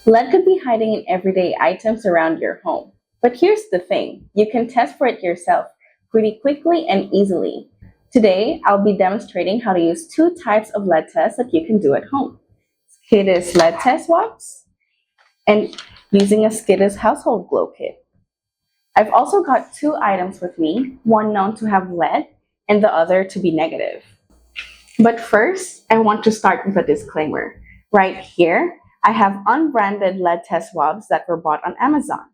Lead could be hiding in everyday items around your home. But here's the thing, you can test for it yourself pretty quickly and easily. Today, I'll be demonstrating how to use two types of lead tests that you can do at home. Skidis lead test swabs and using a Skidis household glow kit. I've also got two items with me, one known to have lead and the other to be negative. But first, I want to start with a disclaimer. Right here, I have unbranded lead test swabs that were bought on Amazon.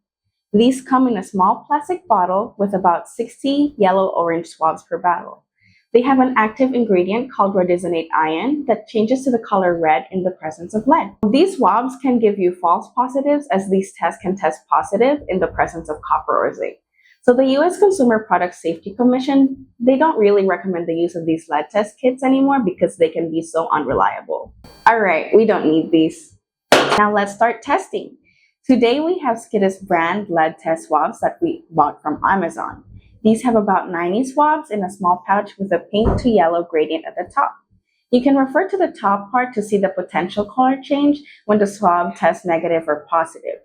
These come in a small plastic bottle with about 60 yellow-orange swabs per bottle. They have an active ingredient called rhodizonate ion that changes to the color red in the presence of lead. These swabs can give you false positives, as these tests can test positive in the presence of copper or zinc. So the US Consumer Product Safety Commission, they don't really recommend the use of these lead test kits anymore because they can be so unreliable. All right, we don't need these. Now let's start testing. Today we have Skidis brand lead test swabs that we bought from Amazon. These have about 90 swabs in a small pouch with a pink to yellow gradient at the top. You can refer to the top part to see the potential color change when the swab tests negative or positive.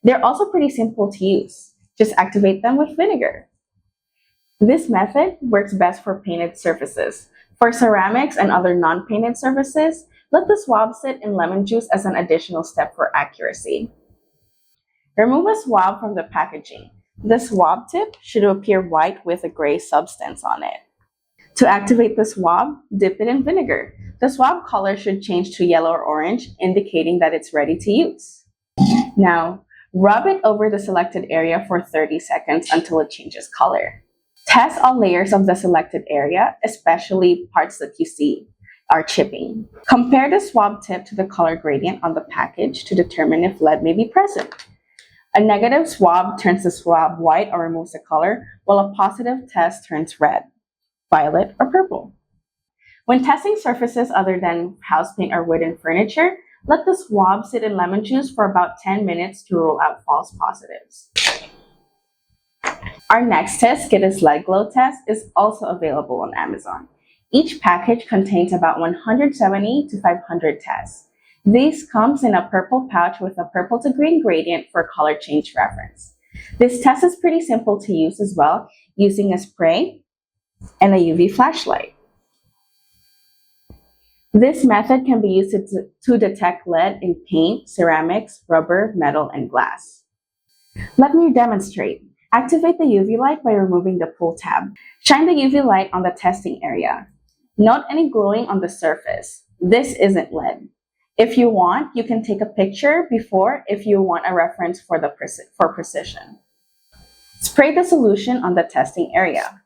They're also pretty simple to use. Just activate them with vinegar. This method works best for painted surfaces. For ceramics and other non-painted surfaces, let the swab sit in lemon juice as an additional step for accuracy. Remove a swab from the packaging. The swab tip should appear white with a gray substance on it. To activate the swab, dip it in vinegar. The swab color should change to yellow or orange, indicating that it's ready to use. Now, rub it over the selected area for 30 seconds until it changes color. Test all layers of the selected area, especially parts that you see are chipping. Compare the swab tip to the color gradient on the package to determine if lead may be present. A negative swab turns the swab white or removes the color, while a positive test turns red, violet, or purple. When testing surfaces other than house paint or wooden furniture, let the swab sit in lemon juice for about 10 minutes to rule out false positives. Our next test, Skidis Lead Glow Test, is also available on Amazon. Each package contains about 170 to 500 tests. This comes in a purple pouch with a purple to green gradient for color change reference. This test is pretty simple to use as well, using a spray and a UV flashlight. This method can be used to detect lead in paint, ceramics, rubber, metal, and glass. Let me demonstrate. Activate the UV light by removing the pull tab. Shine the UV light on the testing area. Note any glowing on the surface. This isn't lead. If you want, you can take a picture before if you want a reference for precision. Spray the solution on the testing area.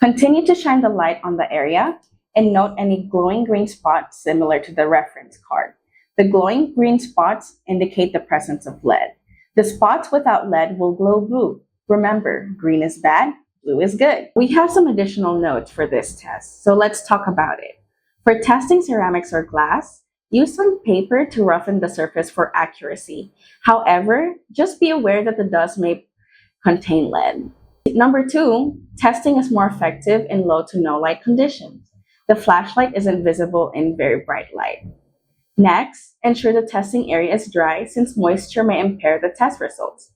Continue to shine the light on the area and note any glowing green spots similar to the reference card. The glowing green spots indicate the presence of lead. The spots without lead will glow blue. Remember, green is bad, blue is good. We have some additional notes for this test, so let's talk about it. For testing ceramics or glass, use some paper to roughen the surface for accuracy. However, just be aware that the dust may contain lead. Number 2, testing is more effective in low to no light conditions. The flashlight isn't visible in very bright light. Next, ensure the testing area is dry since moisture may impair the test results.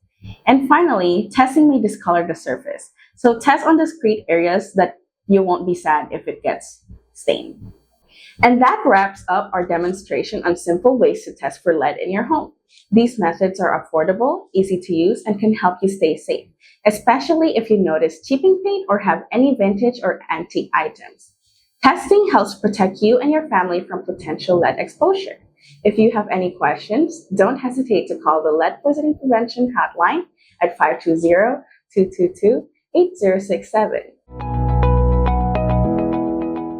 And finally, testing may discolor the surface. So test on discrete areas that you won't be sad if it gets stained. And that wraps up our demonstration on simple ways to test for lead in your home. These methods are affordable, easy to use, and can help you stay safe, especially if you notice chipping paint or have any vintage or antique items. Testing helps protect you and your family from potential lead exposure. If you have any questions, don't hesitate to call the Lead Poisoning Prevention Hotline at 520-222-8067.